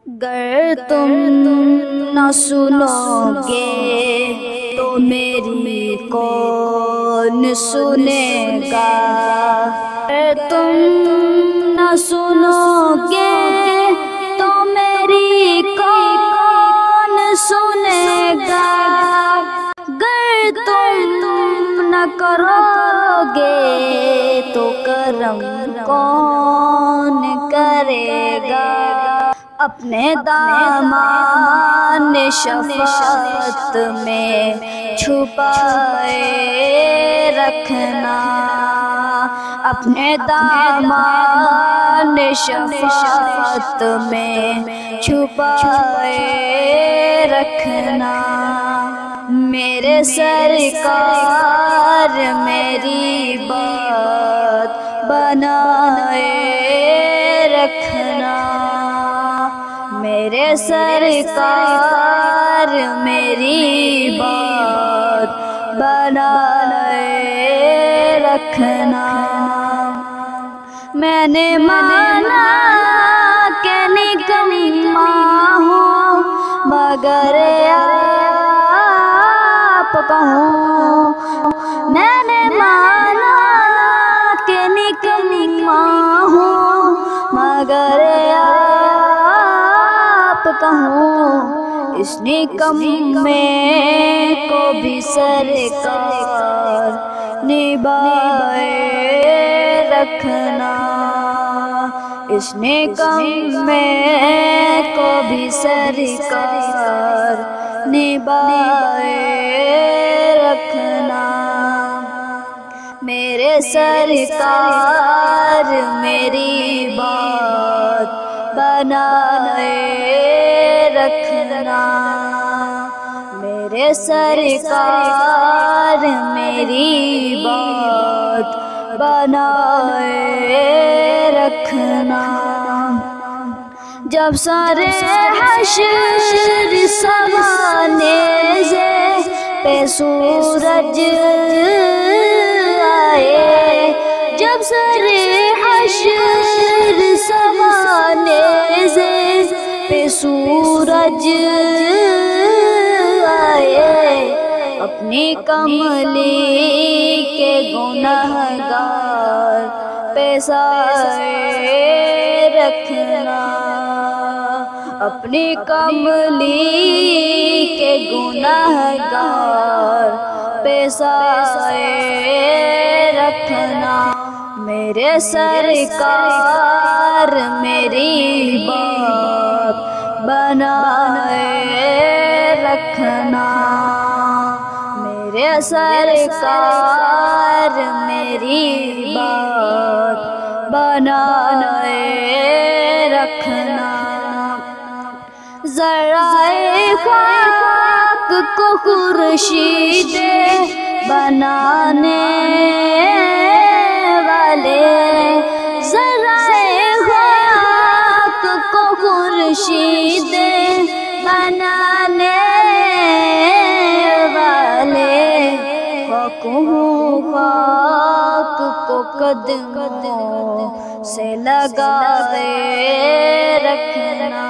گر تم نہ سنو گے تو میری کون سنے گا؟ گر تم نہ سنو گے تو میری کون سنے گا؟ گر تم نہ کرو گے تو کرم کون کرے گا؟ اپنے دامان شفاعت میں چھپائے رکھنا، اپنے دامان شفاعت میں چھپائے رکھنا۔ میرے سرکار میری بات بنائے رکھنا، میرے سرکار میری بات بنائے رکھنا۔ میں نے مانا کہ نکما ہوں مگر آپ کا ہوں، میں نے مانا کہ نکما ہوں مگر آپ کا ہوں۔ اس نکمے کو بھی سرکار نبھائے رکھنا، اس نکمے کو بھی سرکار نبھائے رکھنا۔ میرے سرکار میری بات بنائے رکھنا، میرے سرکار میری بات بنائے رکھنا۔ جب سارے حشر سمانے پہ سورج آئے، جب سارے حشر سمانے پہ سورج آئے، اپنی کملی کے گنہگار پہ سایہ رکھنا، اپنی کملی کے گنہگار پہ سایہ رکھنا۔ میرے سرکار میری بات بنائے رکھنا، میرے سرکار میری بات بنائے رکھنا۔ ذرائع خاک کو خورشید بنانے والے، ذرائع خاک کو خورشید بنانے والے، خاک ہوں خاک کو قدموں سے لگائے رکھنا،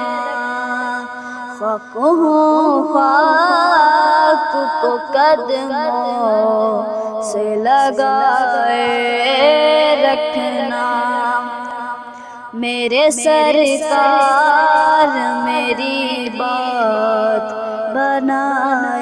خاک ہوں خاک کو قدموں سے لگائے رکھنا۔ میرے سرکار میری بات بنائے